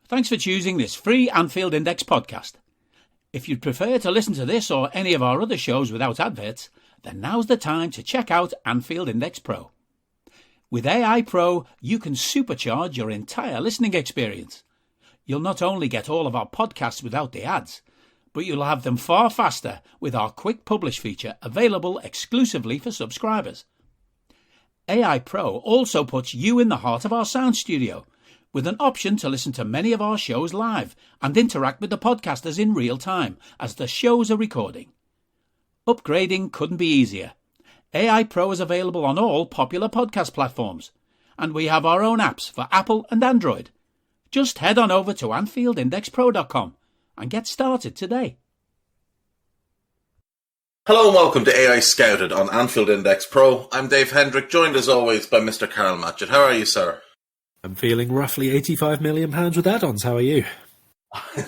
Thanks for choosing this free Anfield Index podcast. If you'd prefer to listen to this or any of our other shows without adverts, then now's the time to check out Anfield Index Pro. With AI Pro, you can supercharge your entire listening experience. You'll not only get all of our podcasts without the ads, but you'll have them far faster with our quick publish feature available exclusively for subscribers. AI Pro also puts you in the heart of our sound studio, with an option to listen to many of our shows live and interact with the podcasters in real time as the shows are recording. Upgrading couldn't be easier. AI Pro is available on all popular podcast platforms, and we have our own apps for Apple and Android. Just head on over to AnfieldIndexPro.com and get started today. Hello and welcome to AI Scouted on Anfield Index Pro. I'm Dave Hendrick, joined as always by Mr. Karl Matchett. How are you, sir? I'm feeling roughly £85 million with add-ons. How are you?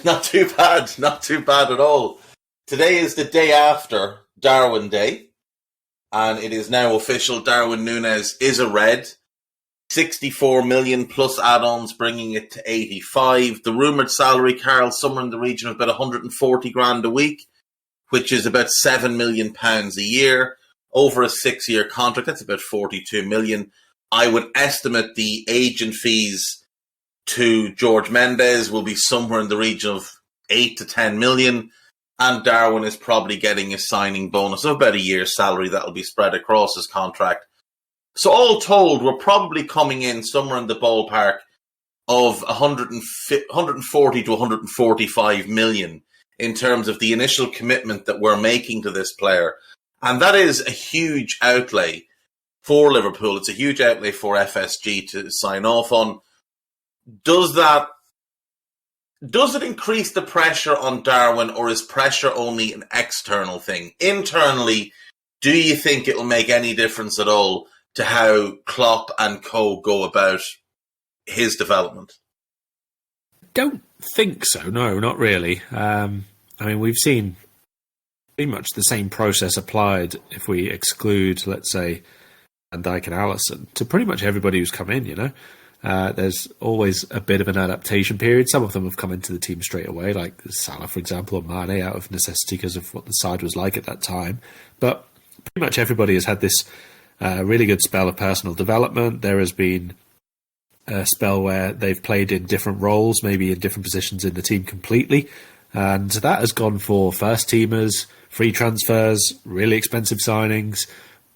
Not too bad at all. Today is the day after Darwin Day, and it is now official. Darwin Nunez is a Red. 64 million plus add-ons, bringing it to 85. The rumoured salary, Karl, somewhere in the region of about 140 grand a week, which is about £7 million a year. Over a 6-year contract, that's about 42 million. I would estimate the agent fees to George Mendes will be somewhere in the region of 8 to 10 million. And Darwin is probably getting a signing bonus of about a year's salary that will be spread across his contract. So all told, we're probably coming in somewhere in the ballpark of 140 to 145 million in terms of the initial commitment that we're making to this player. And that is a huge outlay for Liverpool. It's a huge outlay for FSG to sign off on. Does it increase the pressure on Darwin, or is pressure only an external thing? Internally, do you think it will make any difference at all to how Klopp and co go about his development? Don't think so. No, not really. I mean, we've seen pretty much the same process applied if we exclude, let's say, Van Dijk and Alisson, to pretty much everybody who's come in, you know. There's always a bit of an adaptation period. Some of them have come into the team straight away, like Salah, for example, or Mane, out of necessity because of what the side was like at that time. But pretty much everybody has had this really good spell of personal development. There has been a spell where they've played in different roles, maybe in different positions in the team completely. And that has gone for first teamers, free transfers, really expensive signings,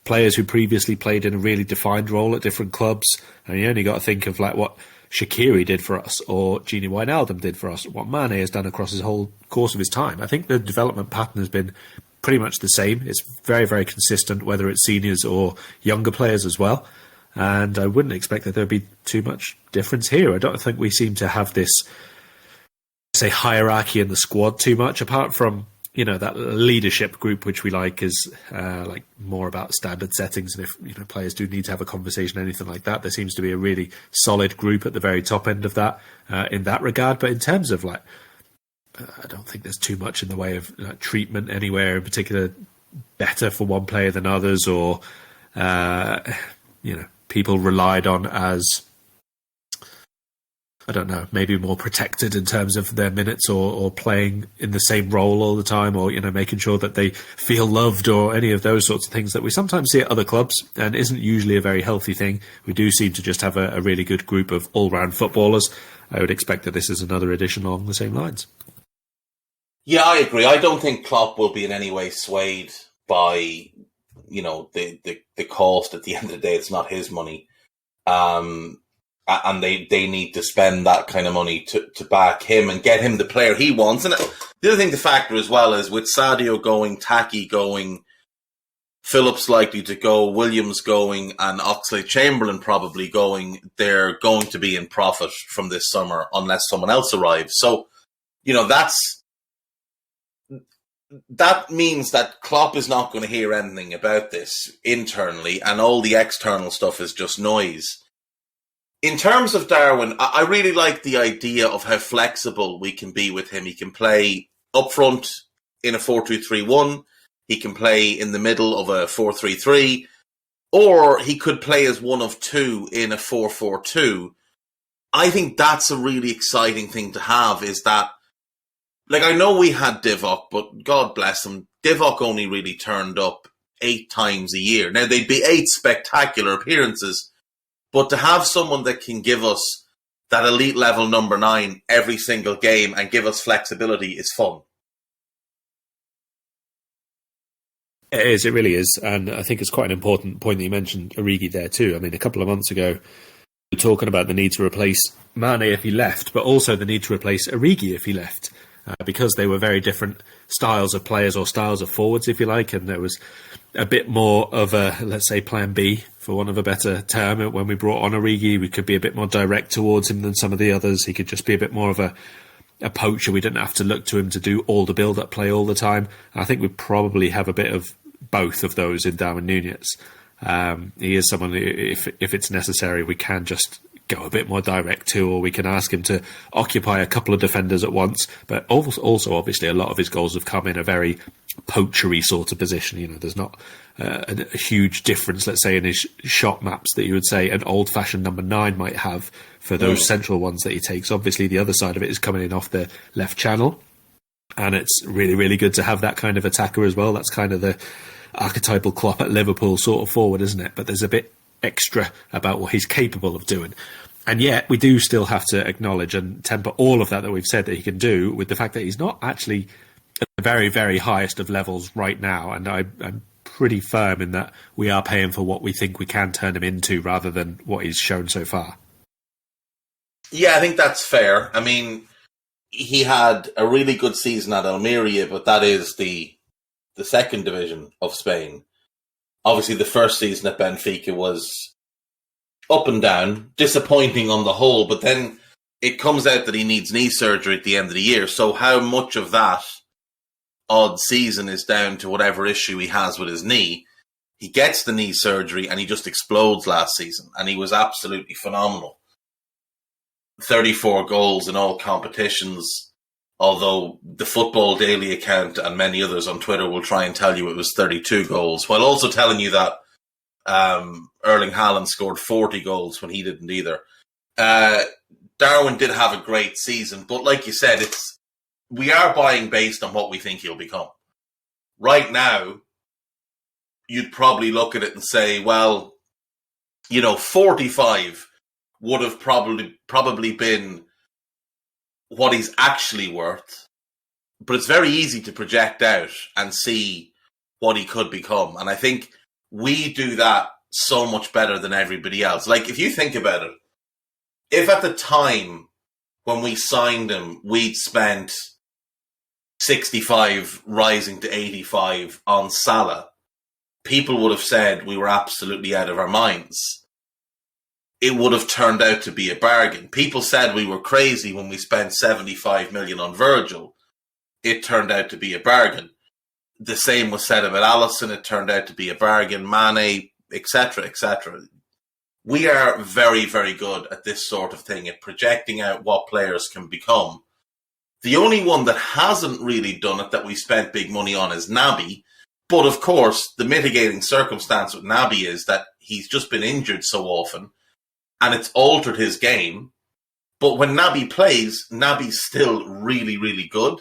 players who previously played in a really defined role at different clubs. And you only got to think of like what Shaqiri did for us, or Gini Wijnaldum did for us, what Mane has done across his whole course of his time. I think the development pattern has been pretty much the same. It's very, very consistent, whether it's seniors or younger players as well. And I wouldn't expect that there'd be too much difference here. I don't think we seem to have this, say, hierarchy in the squad too much, apart from, you know, that leadership group, which we like, is like more about standard settings. And if, you know, players do need to have a conversation, anything like that, there seems to be a really solid group at the very top end of that in that regard. But in terms of like, I don't think there's too much in the way of treatment anywhere in particular better for one player than others, or you know, people relied on as, I don't know, maybe more protected in terms of their minutes, or playing in the same role all the time, or, you know, making sure that they feel loved, or any of those sorts of things that we sometimes see at other clubs and isn't usually a very healthy thing. We do seem to just have a really good group of all-round footballers. I would expect that this is another addition along the same lines. Yeah, I agree. I don't think Klopp will be in any way swayed by, you know, the cost. At the end of the day, it's not his money. And they need to spend that kind of money to back him and get him the player he wants. And the other thing to factor as well is with Sadio going, Taki going, Phillips likely to go, Williams going, and Oxlade-Chamberlain probably going, they're going to be in profit from this summer unless someone else arrives. So, you know, that means that Klopp is not going to hear anything about this internally, and all the external stuff is just noise. In terms of Darwin, I really like the idea of how flexible we can be with him. He can play up front in a 4-2-3-1. He can play in the middle of a 4-3-3. Or he could play as one of two in a 4-4-2. I think that's a really exciting thing to have, is that, like, I know we had Divock, but God bless him, Divock only really turned up 8 times a year. Now, they'd be 8 spectacular appearances, but to have someone that can give us that elite level number 9 every single game and give us flexibility is fun. It is, it really is. And I think it's quite an important point that you mentioned Origi there too. I mean, a couple of months ago, we were talking about the need to replace Mane if he left, but also the need to replace Origi if he left, because they were very different styles of players, or styles of forwards, if you like, and there was a bit more of a, let's say, plan B, for want of a better term. When we brought on Origi, we could be a bit more direct towards him than some of the others. He could just be a bit more of a poacher. We didn't have to look to him to do all the build-up play all the time. I think we probably have a bit of both of those in Darwin Nunez. He is someone, if it's necessary, we can just go a bit more direct to, or we can ask him to occupy a couple of defenders at once. But also, obviously, a lot of his goals have come in a very poachery sort of position. You know, there's not a huge difference, let's say, in his shot maps that you would say an old-fashioned number 9 might have for those central ones that he takes. Obviously, the other side of it is coming in off the left channel, and it's really, really good to have that kind of attacker as well. That's kind of the archetypal Klopp at Liverpool sort of forward, isn't it? But there's a bit extra about what he's capable of doing. And yet, we do still have to acknowledge and temper all of that we've said that he can do with the fact that he's not actually at the very, very highest of levels right now. And I'm pretty firm in that we are paying for what we think we can turn him into rather than what he's shown so far. Yeah, I think that's fair. I mean, he had a really good season at Almeria, but that is the second division of Spain. Obviously, the first season at Benfica was up and down, disappointing on the whole, but then it comes out that he needs knee surgery at the end of the year. So how much of that odd season is down to whatever issue he has with his knee? He gets the knee surgery and he just explodes last season, and he was absolutely phenomenal. 34 goals in all competitions, although the Football Daily account and many others on Twitter will try and tell you it was 32 goals, while also telling you that Erling Haaland scored 40 goals when he didn't either. Darwin did have a great season, but like you said, we are buying based on what we think he'll become. Right now, you'd probably look at it and say, well, 45 would have probably been what he's actually worth, but it's very easy to project out and see what he could become. And I think we do that so much better than everybody else. Like, if you think about it, if at the time when we signed him, we'd spent 65 rising to 85 on Salah, people would have said we were absolutely out of our minds. It would have turned out to be a bargain. People said we were crazy when we spent 75 million on Virgil. It turned out to be a bargain. The same was said about Alisson. It turned out to be a bargain. Mane, etc., etc. We are very, very good at this sort of thing, at projecting out what players can become. The only one that hasn't really done it that we spent big money on is Naby. But of course, the mitigating circumstance with Naby is that he's just been injured so often, and it's altered his game. But when Naby plays, Naby's still really, really good.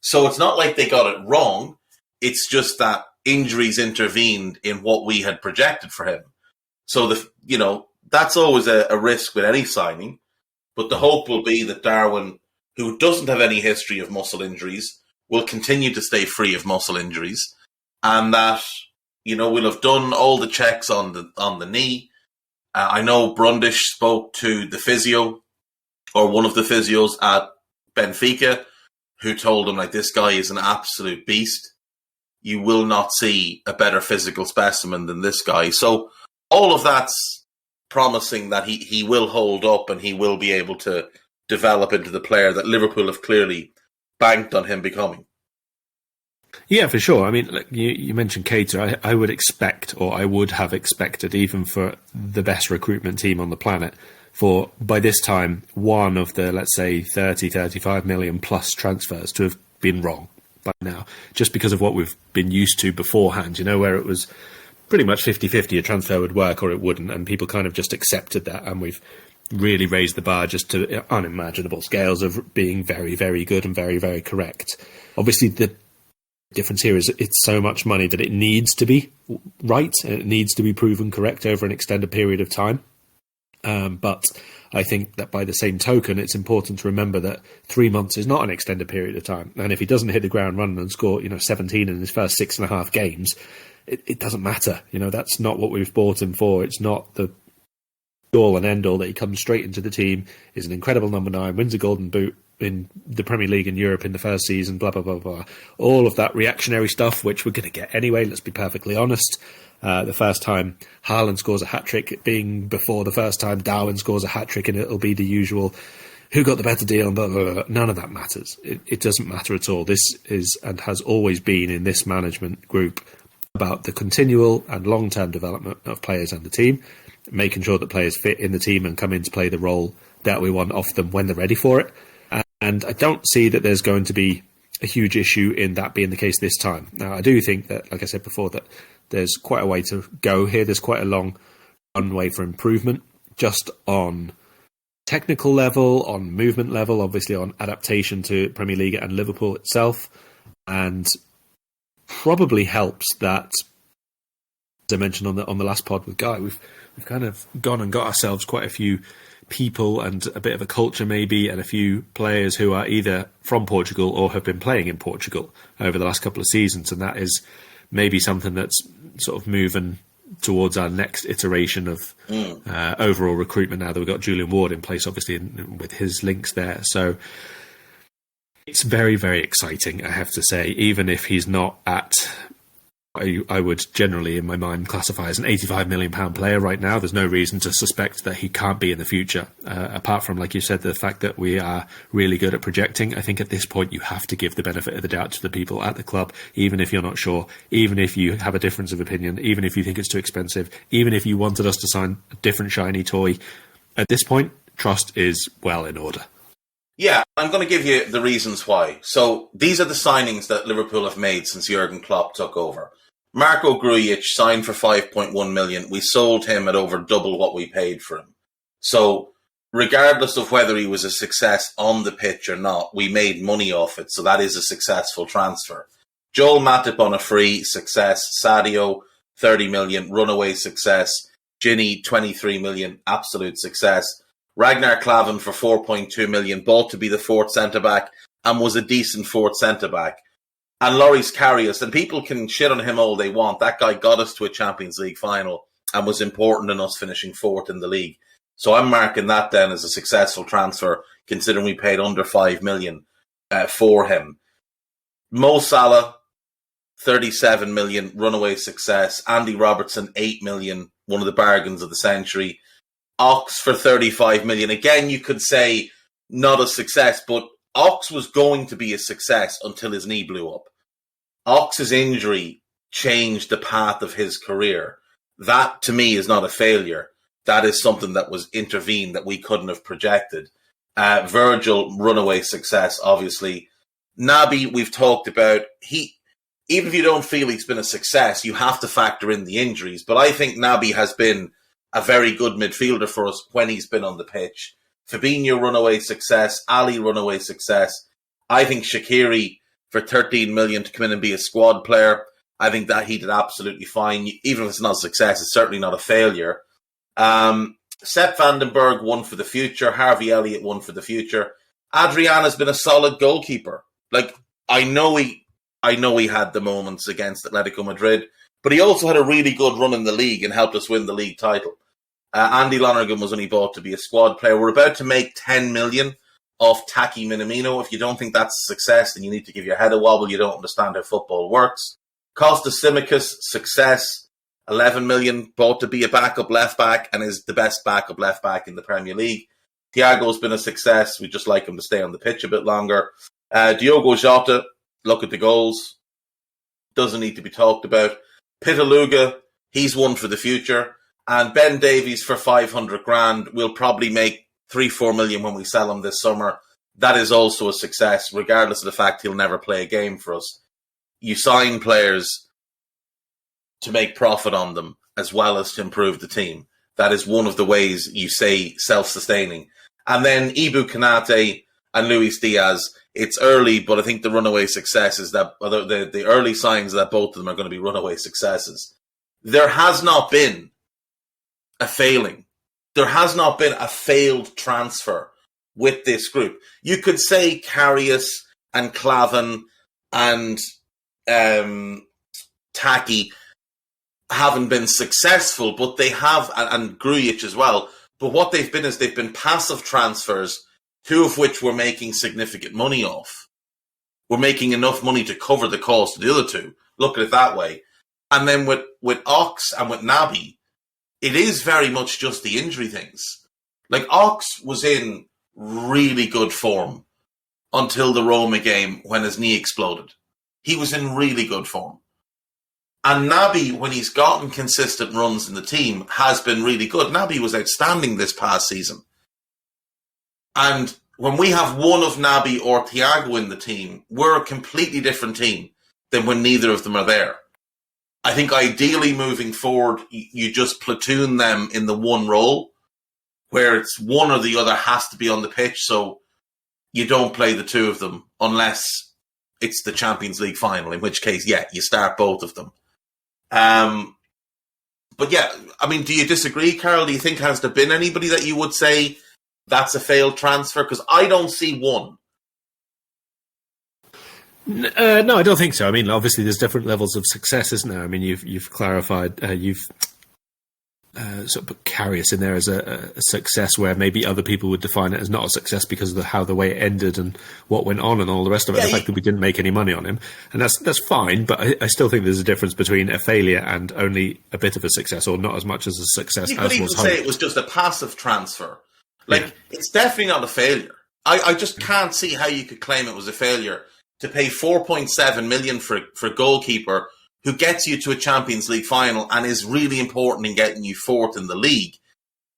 So it's not like they got it wrong. It's just that injuries intervened in what we had projected for him. So, that's always a risk with any signing. But the hope will be that Darwin, who doesn't have any history of muscle injuries, will continue to stay free of muscle injuries. And that, we'll have done all the checks on the knee. I know Brundish spoke to the physio, or one of the physios at Benfica, who told him, this guy is an absolute beast. You will not see a better physical specimen than this guy. So all of that's promising that he will hold up and he will be able to develop into the player that Liverpool have clearly banked on him becoming. Yeah, for sure. I mean, you mentioned Keita. I would expect, or I would have expected, even for the best recruitment team on the planet, for by this time, one of the, let's say, 30, 35 million plus transfers to have been wrong by now, just because of what we've been used to beforehand, where it was pretty much 50-50, a transfer would work or it wouldn't, and people kind of just accepted that, and we've really raised the bar just to unimaginable scales of being very, very good and very, very correct. Obviously, the difference here is it's so much money that it needs to be right and it needs to be proven correct over an extended period of time. But I think that by the same token, it's important to remember that 3 months is not an extended period of time. And if he doesn't hit the ground running and score, 17 in his first 6.5 games, it doesn't matter. That's not what we've bought him for. It's not the all and end all that he comes straight into the team, is an incredible number 9, wins a golden boot in the Premier League in Europe in the first season, blah, blah, blah, blah. All of that reactionary stuff, which we're going to get anyway, let's be perfectly honest. The first time Haaland scores a hat-trick, it being before the first time Darwin scores a hat-trick, and it'll be the usual, who got the better deal, and blah, blah, blah. None of that matters. It doesn't matter at all. This is, and has always been in this management group, about the continual and long-term development of players and the team, making sure that players fit in the team and come in to play the role that we want off them when they're ready for it. And I don't see that there's going to be a huge issue in that being the case this time. Now, I do think that, like I said before, that there's quite a way to go here. There's quite a long runway for improvement, just on technical level, on movement level, obviously on adaptation to Premier League and Liverpool itself. And probably helps that, as I mentioned on the last pod with Guy, we've kind of gone and got ourselves quite a few people and a bit of a culture maybe, and a few players who are either from Portugal or have been playing in Portugal over the last couple of seasons, and that is maybe something that's sort of moving towards our next iteration of overall recruitment now that we've got Julian Ward in place, obviously, with his links there. So it's very, very exciting, I have to say, even if he's not at, I would generally, in my mind, classify as an £85 million player right now. There's no reason to suspect that he can't be in the future, apart from, like you said, the fact that we are really good at projecting. I think at this point you have to give the benefit of the doubt to the people at the club, even if you're not sure, even if you have a difference of opinion, even if you think it's too expensive, even if you wanted us to sign a different shiny toy. At this point, trust is well in order. Yeah, I'm going to give you the reasons why. So these are the signings that Liverpool have made since Jurgen Klopp took over. Marko Grujic signed for 5.1 million. We sold him at over double what we paid for him. So regardless of whether he was a success on the pitch or not, we made money off it. So that is a successful transfer. Joel Matip on a free, success. Sadio, 30 million, runaway success. Ginny, 23 million, absolute success. Ragnar Klavan for 4.2 million, bought to be the fourth centre-back and was a decent fourth centre-back. And Loris Karius, and people can shit on him all they want. That guy got us to a Champions League final and was important in us finishing fourth in the league. So I'm marking that then as a successful transfer, considering we paid under 5 million for him. Mo Salah, 37 million, runaway success. Andy Robertson, 8 million, one of the bargains of the century. Ox for 35 million. Again, you could say not a success, but Ox was going to be a success until his knee blew up. Ox's injury changed the path of his career. That, to me, is not a failure. That is something that was intervened that we couldn't have projected. Virgil, runaway success, obviously. Naby, we've talked about. Even if you don't feel he's been a success, you have to factor in the injuries. But I think Naby has been a very good midfielder for us when he's been on the pitch. Fabinho, runaway success. Ali, runaway success. I think Shaqiri for 13 million to come in and be a squad player. I think that he did absolutely fine. Even if it's not a success, it's certainly not a failure. Sepp Vandenberg, one for the future. Harvey Elliott, one for the future. Adrian has been a solid goalkeeper. Like, I know he had the moments against Atletico Madrid, but he also had a really good run in the league and helped us win the league title. Andy Lonergan was only bought to be a squad player. We're about to make 10 million off Taki Minamino. If you don't think that's a success, then you need to give your head a wobble. You don't understand how football works. Costas Tsimikas, success. 11 million, bought to be a backup left back and is the best backup left back in the Premier League. Thiago's been a success. We just like him to stay on the pitch a bit longer. Diogo Jota, look at the goals. Doesn't need to be talked about. Pitaluga, he's one for the future. And Ben Davies for 500 grand. We'll probably make 3-4 million when we sell him this summer. That is also a success, regardless of the fact he'll never play a game for us. You sign players to make profit on them, as well as to improve the team. that is one of the ways you say self-sustaining. And then Ibu Konate and Luis Diaz, it's early, but I think the runaway success is that the early signs that both of them are going to be runaway successes. There has not been a failing. There has not been a failed transfer with this group. You could say Karius and Klavan and Taki haven't been successful, but they have, and Grujic as well. But what they've been is they've been passive transfers, two of which we're making significant money off. We're making enough money to cover the cost of the other two. Look at it that way. And then with Ox and with Naby, it is very much just the injury things. Like, Ox was in really good form until the Roma game when his knee exploded. He was in really good form. And Naby, when he's gotten consistent runs in the team, has been really good. Naby was outstanding this past season. And when we have one of Naby or Thiago in the team, we're a completely different team than when neither of them are there. I think ideally moving forward, you just platoon them in the one role where it's one or the other has to be on the pitch, so you don't play the two of them unless it's the Champions League final, in which case, yeah, you start both of them. But yeah, I mean, do you disagree, Karl? Do you think has there been anybody that you would say that's a failed transfer? Because I don't see one. No, I don't think so. I mean, obviously, there's different levels of success, isn't there? I mean, you've clarified, you've sort of put Karius in there as a success where maybe other people would define it as not a success because of how the way it ended and what went on and all the rest of it. Yeah, the fact that we didn't make any money on him, and that's fine. But I still think there's a difference between a failure and only a bit of a success, or not as much as a success. You could even say it was just a passive transfer. Like, it's definitely not a failure. I just can't see how you could claim it was a failure to pay 4.7 million for a goalkeeper who gets you to a Champions League final and is really important in getting you fourth in the league.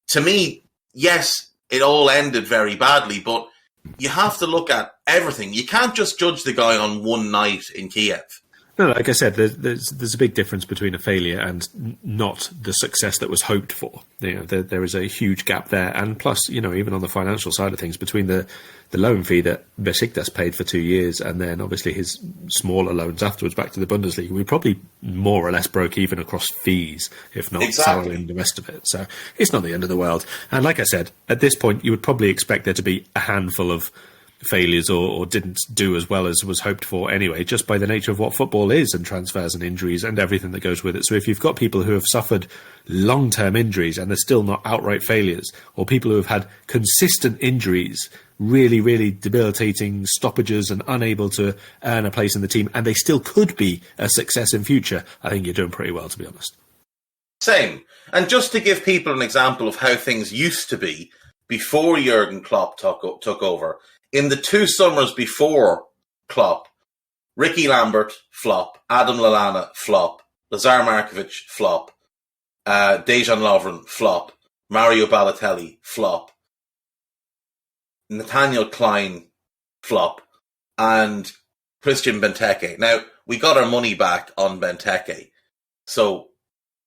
To me, yes, it all ended very badly, but you have to look at everything. You can't just judge the guy on one night in Kiev. No, like I said, there's a big difference between a failure and not the success that was hoped for. You know, there is a huge gap there, and plus, you know, even on the financial side of things, between the loan fee that Besiktas paid for 2 years, and then obviously his smaller loans afterwards back to the Bundesliga, we probably more or less broke even across fees, if not salary and the rest of it. So it's not the end of the world. And like I said, at this point, you would probably expect there to be a handful of failures or didn't do as well as was hoped for anyway, just by the nature of what football is and transfers and injuries and everything that goes with it. So if you've got people who have suffered long-term injuries and they're still not outright failures, or people who have had consistent injuries, really, really debilitating stoppages and unable to earn a place in the team, and they still could be a success in future, I think you're doing pretty well, to be honest. Same. And just to give people an example of how things used to be before Jurgen Klopp took over, in the 2 summers before Klopp, Ricky Lambert, flop. Adam Lallana, flop. Lazar Markovic, flop. Dejan Lovren, flop. Mario Balotelli, flop. Nathaniel Klein, flop. And Christian Benteke. Now, we got our money back on Benteke. So,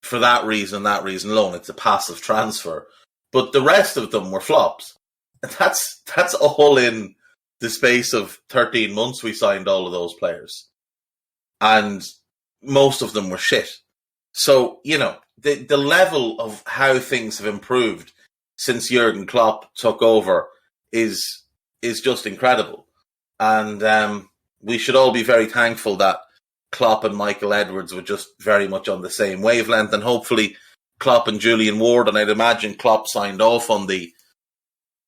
for that reason alone, it's a passive transfer. But the rest of them were flops. That's all in the space of 13 months we signed all of those players. And most of them were shit. So, you know, the level of how things have improved since Jurgen Klopp took over is just incredible. And we should all be very thankful that Klopp and Michael Edwards were just very much on the same wavelength. And hopefully Klopp and Julian Ward, and I'd imagine Klopp signed off on the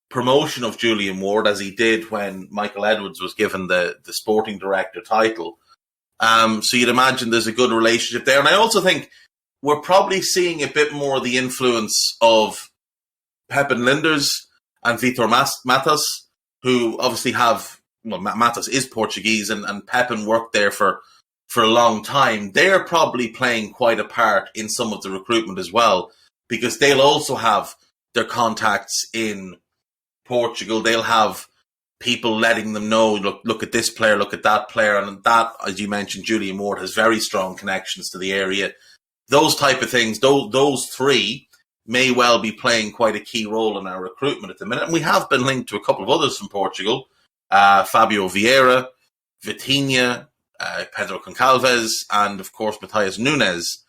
promotion of Julian Ward as he did when Michael Edwards was given the sporting director title. So you'd imagine there's a good relationship there. And I also think we're probably seeing a bit more of the influence of Pep and Linders and Vitor Matas, who obviously have, well, Matas is Portuguese and Pep and worked there for a long time. They're probably playing quite a part in some of the recruitment as well, because they'll also have their contacts in Portugal. They'll have people letting them know, look at this player, look at that player. And that, as you mentioned, Julian Ward has very strong connections to the area. Those type of things, those three, may well be playing quite a key role in our recruitment at the minute. And we have been linked to a couple of others from Portugal, Fabio Vieira, Vitinha, Pedro Concalves, and of course Matthias Nunes.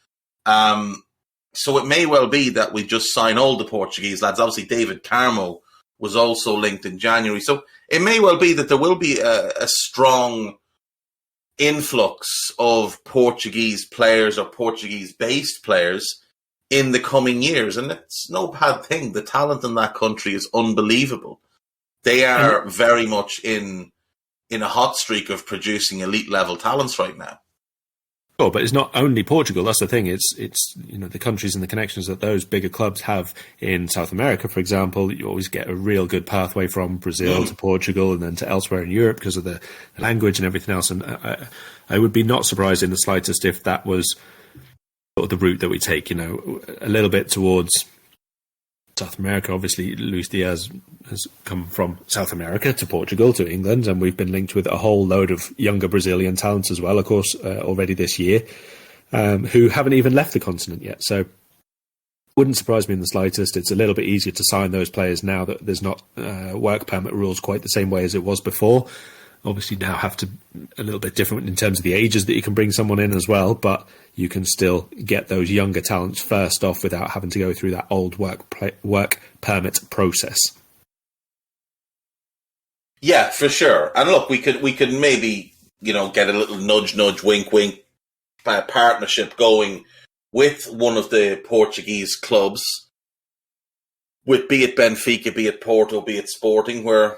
So it may well be that we just sign all the Portuguese lads. Obviously, David Carmo was also linked in January. So it may well be that there will be a strong influx of Portuguese players or Portuguese-based players in the coming years. And it's no bad thing. The talent in that country is unbelievable. They are very much in a hot streak of producing elite-level talents right now. Oh, but it's not only Portugal. That's the thing. It's the countries and the connections that those bigger clubs have in South America, for example. You always get a real good pathway from Brazil to Portugal and then to elsewhere in Europe because of the language and everything else. And I would be not surprised in the slightest if that was sort of the route that we take. A little bit towards South America. Obviously, Luis Diaz has come from South America to Portugal to England, and we've been linked with a whole load of younger Brazilian talents as well, of course, already this year, who haven't even left the continent yet. So wouldn't surprise me in the slightest. It's a little bit easier to sign those players now that there's not work permit rules quite the same way as it was before. Obviously now have to a little bit different in terms of the ages that you can bring someone in as well, but you can still get those younger talents first off without having to go through that old work permit process. Yeah, for sure. And look, we could maybe, get a little nudge, wink, wink partnership going with one of the Portuguese clubs, with be it Benfica, be it Porto, be it Sporting, where,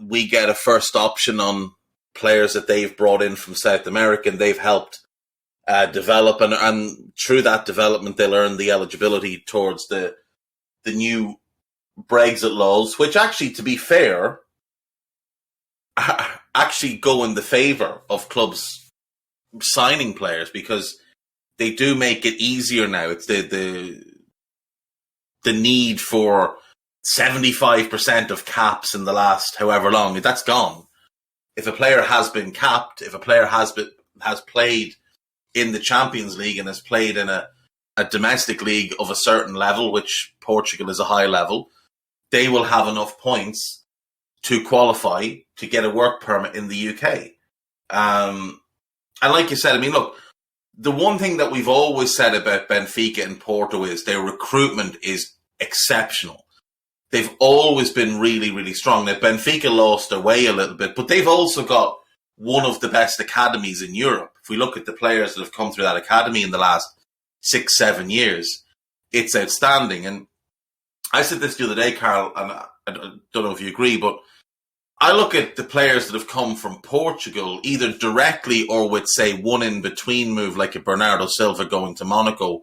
we get a first option on players that they've brought in from South America and they've helped develop. And through that development, they'll earn the eligibility towards the new Brexit laws, which actually, to be fair, actually go in the favour of clubs signing players because they do make it easier now. It's the need for 75% of caps in the last however long, that's gone. If a player has been capped, if a player has played in the Champions League and has played in a domestic league of a certain level, which Portugal is a high level, they will have enough points to qualify to get a work permit in the UK. And like you said, look, the one thing that we've always said about Benfica and Porto is their recruitment is exceptional. They've always been really, really strong. Now, Benfica lost their way a little bit, but they've also got one of the best academies in Europe. If we look at the players that have come through that academy in the last 6-7 years, it's outstanding. And I said this the other day, Karl, and I don't know if you agree, but I look at the players that have come from Portugal, either directly or with, say, one in-between move, like a Bernardo Silva going to Monaco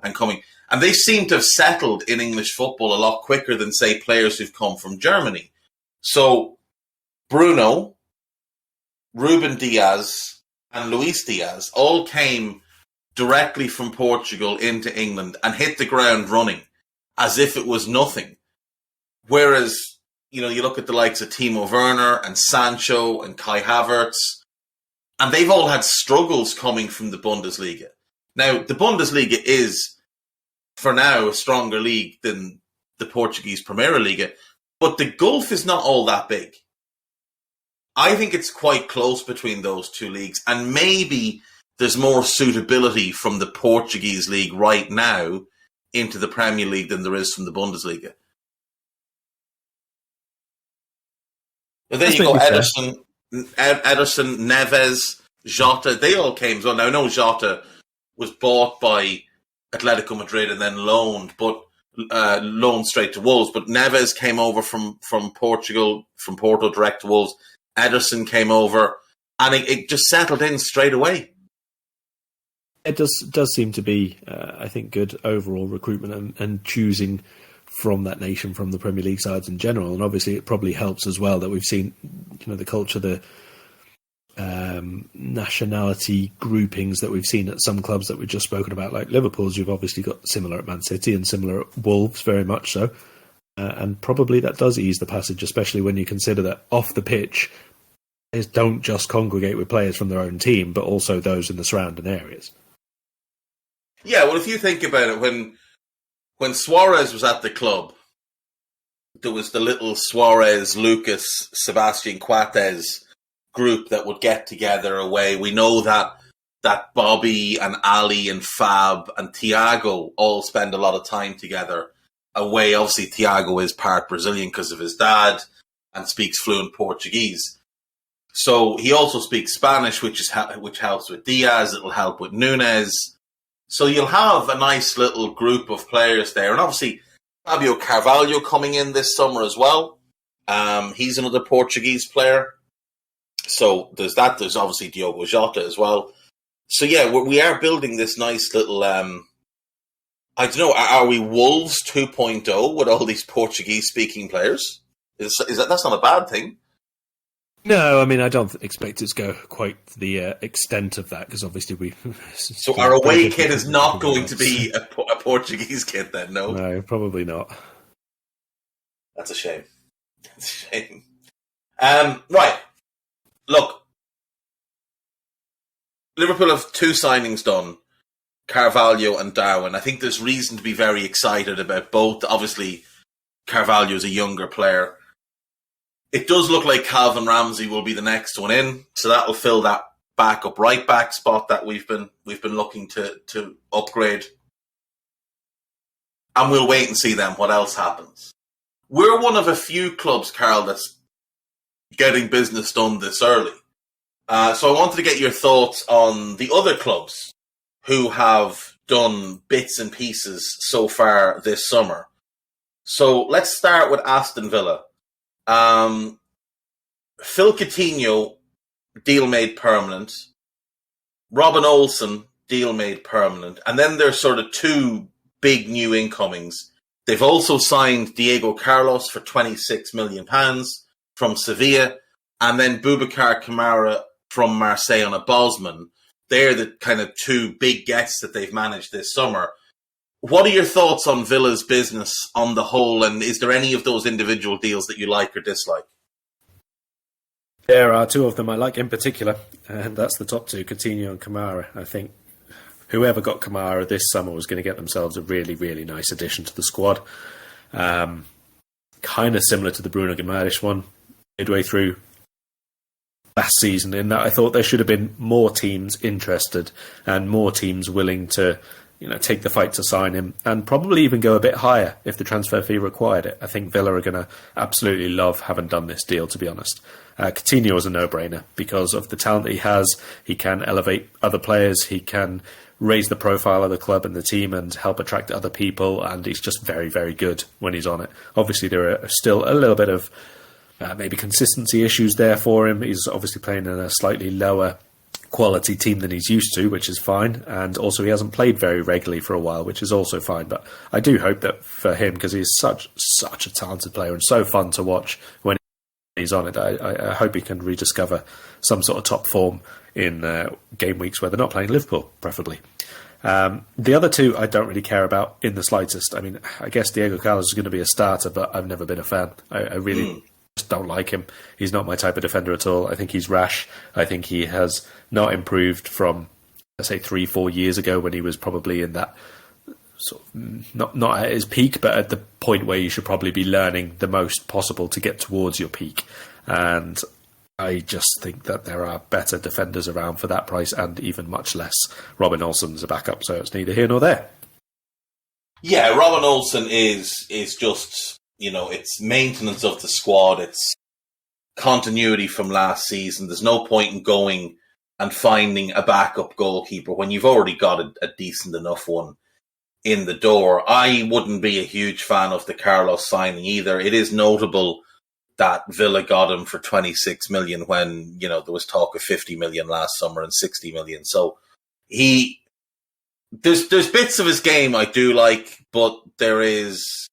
and coming. And they seem to have settled in English football a lot quicker than, say, players who've come from Germany. So Bruno, Ruben Diaz, and Luis Diaz all came directly from Portugal into England and hit the ground running as if it was nothing. Whereas, you look at the likes of Timo Werner and Sancho and Kai Havertz, and they've all had struggles coming from the Bundesliga. Now, the Bundesliga is, for now, a stronger league than the Portuguese Primeira Liga, but the gulf is not all that big. I think it's quite close between those two leagues, and maybe there's more suitability from the Portuguese league right now into the Premier League than there is from the Bundesliga. But then you go Ederson, Neves, Jota, they all came as well. Now, I know Jota was bought by Atletico Madrid and then loaned straight to Wolves. But Neves came over from Portugal, from Porto direct to Wolves. Ederson came over, and it just settled in straight away. It does seem to be, I think, good overall recruitment and choosing from that nation, from the Premier League sides in general. And obviously it probably helps as well that we've seen, the culture, the nationality groupings that we've seen at some clubs that we've just spoken about, like Liverpool's. You've obviously got similar at Man City and similar at Wolves, very much so. And probably that does ease the passage, especially when you consider that off the pitch, players don't just congregate with players from their own team, but also those in the surrounding areas. Yeah, well, if you think about it, when Suarez was at the club, there was the little Suarez, Lucas, Sebastian Coates group that would get together away. We know that Bobby and Ali and Fab and Thiago all spend a lot of time together away. Obviously, Thiago is part Brazilian because of his dad and speaks fluent Portuguese. So he also speaks Spanish, which helps with Diaz. It'll help with Nunez. So you'll have a nice little group of players there. And obviously, Fabio Carvalho coming in this summer as well. He's another Portuguese player. So there's that. There's obviously Diogo Jota as well. So yeah, we are building this nice little, I don't know, are we Wolves 2.0 with all these Portuguese-speaking players? That's not a bad thing. No, I mean, I don't expect it to go quite to the extent of that, because obviously we... So our away kit is not going to be a Portuguese kit then, no? No, probably not. That's a shame. That's a shame. Right. Look. Liverpool have 2 signings done, Carvalho and Darwin. I think there's reason to be very excited about both. Obviously, Carvalho is a younger player. It does look like Calvin Ramsey will be the next one in, so that will fill that backup right back spot that we've been looking to upgrade. And we'll wait and see then what else happens. We're one of a few clubs, Karl, that's getting business done this early. So I wanted to get your thoughts on the other clubs who have done bits and pieces so far this summer. So let's start with Aston Villa. Phil Coutinho, deal made permanent. Robin Olsen, deal made permanent. And then there's sort of 2 big new incomings. They've also signed Diego Carlos for £26 million from Sevilla. And then Boubacar Kamara from Marseille on a Bosman. They're the kind of 2 big gets that they've managed this summer. What are your thoughts on Villa's business on the whole, and is there any of those individual deals that you like or dislike? There are 2 of them I like in particular, and that's the top 2, Coutinho and Kamara. I think whoever got Kamara this summer was going to get themselves a really, really nice addition to the squad. Kind of similar to the Bruno Guimaraes one, midway through last season, in that I thought there should have been more teams interested and more teams willing to take the fight to sign him, and probably even go a bit higher if the transfer fee required it. I think Villa are going to absolutely love having done this deal, to be honest. Coutinho is a no-brainer because of the talent that he has. He can elevate other players. He can raise the profile of the club and the team and help attract other people, and he's just very, very good when he's on it. Obviously, there are still a little bit of maybe consistency issues there for him. He's obviously playing in a slightly lower quality team than he's used to, which is fine, and also he hasn't played very regularly for a while, which is also fine. But I do hope that for him, because he's such a talented player and so fun to watch when he's on it, I hope he can rediscover some sort of top form in game weeks where they're not playing Liverpool, preferably. The other 2 I don't really care about in the slightest. I mean, I guess Diego Carlos is going to be a starter, but I've never been a fan. I really just don't like him. He's not my type of defender at all. I think he's rash. I think he has not improved from, let's say, 3-4 years ago when he was probably in that sort of not at his peak, but at the point where you should probably be learning the most possible to get towards your peak. And I just think that there are better defenders around for that price, and even much less. Robin Olsen's a backup, so it's neither here nor there. Yeah, Robin Olsen is just, it's maintenance of the squad. It's continuity from last season. There's no point in going and finding a backup goalkeeper when you've already got a decent enough one in the door. I wouldn't be a huge fan of the Carlos signing either. It is notable that Villa got him for 26 million when, there was talk of 50 million last summer and 60 million. So there's bits of his game I do like, but there's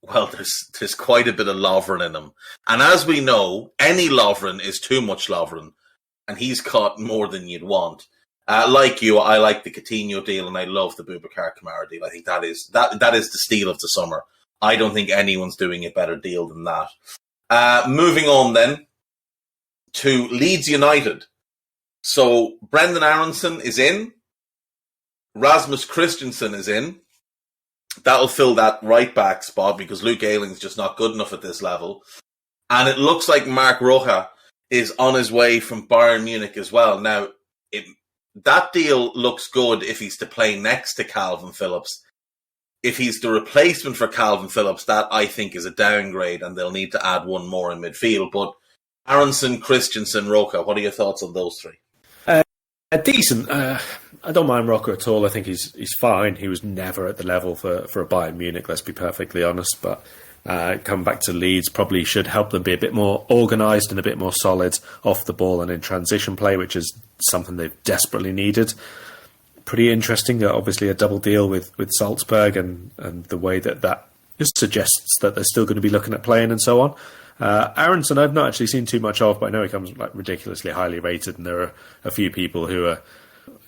quite a bit of Lovren in him. And as we know, any Lovren is too much Lovren, and he's caught more than you'd want. Like you, I like the Coutinho deal, and I love the Boubacar Kamara deal. I think that is the steal of the summer. I don't think anyone's doing a better deal than that. Moving on then to Leeds United. So Brendan Aronson is in. Rasmus Christensen is in. That'll fill that right back spot because Luke Ayling's just not good enough at this level. And it looks like Marc Roca is on his way from Bayern Munich as well. Now, that deal looks good if he's to play next to Calvin Phillips. If he's the replacement for Calvin Phillips, that I think is a downgrade, and they'll need to add one more in midfield. But Aronson, Christensen, Roca, what are your thoughts on those three? Decent. I don't mind Roca at all. I think he's fine. He was never at the level for a Bayern Munich, let's be perfectly honest. But coming back to Leeds probably should help them be a bit more organised and a bit more solid off the ball and in transition play, which is something they've desperately needed. Pretty interesting, obviously a double deal with Salzburg and the way that just suggests that they're still going to be looking at playing and so on. Aronson I've not actually seen too much of, but I know he comes like ridiculously highly rated, and there are a few people who are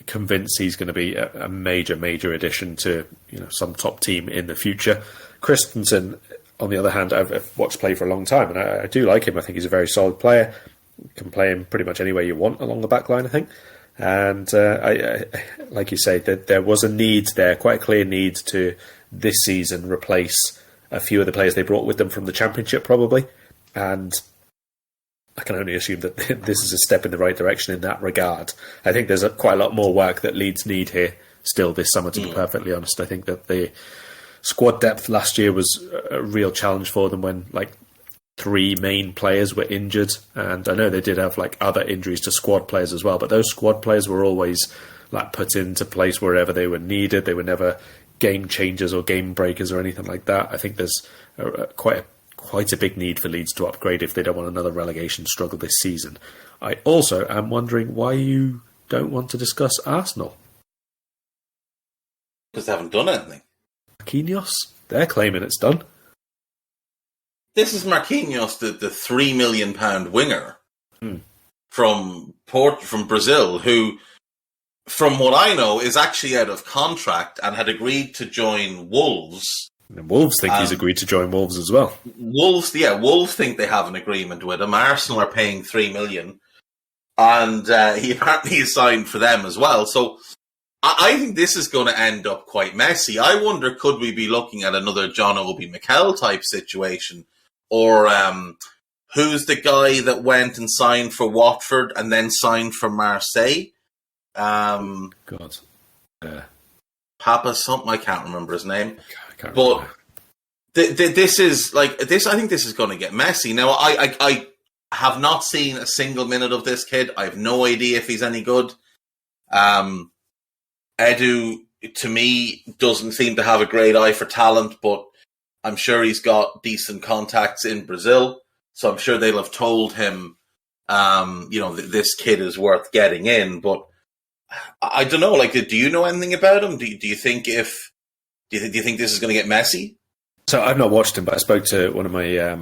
convinced he's going to be a major addition to some top team in the future. Christensen, on the other hand, I've watched play for a long time, and I do like him. I think he's a very solid player. Can play him pretty much any way you want along the back line, I think. And I like you say, that there was a need there, quite a clear need to this season replace a few of the players they brought with them from the Championship, probably. And I can only assume that this is a step in the right direction in that regard. I think there's quite a lot more work that Leeds need here still this summer, to be perfectly honest. I think that the squad depth last year was a real challenge for them when three main players were injured, and I know they did have other injuries to squad players as well, but those squad players were always put into place wherever they were needed. They were never game changers or game breakers or anything like that. I think there's quite a big need for Leeds to upgrade if they don't want another relegation struggle this season. I also am wondering why you don't want to discuss Arsenal. Because they haven't done anything. Marquinhos, they're claiming it's done. This is Marquinhos, the £3 million winger from Brazil, who, from what I know, is actually out of contract and had agreed to join Wolves. And Wolves think he's agreed to join Wolves as well. Wolves think they have an agreement with him. Arsenal are paying $3 million, and he apparently is signed for them as well. So I think this is going to end up quite messy. I wonder, could we be looking at another John Obi Mikel type situation? Or who's the guy that went and signed for Watford and then signed for Marseille? God. Papa something, I can't remember his name. But this is this. I think this is going to get messy. Now, I have not seen a single minute of this kid. I have no idea if he's any good. Edu, to me, doesn't seem to have a great eye for talent, but I'm sure he's got decent contacts in Brazil. So I'm sure they'll have told him, this kid is worth getting in. But I don't know. Do you know anything about him? Do you think do you think this is going to get messy? So I've not watched him, but I spoke to one of my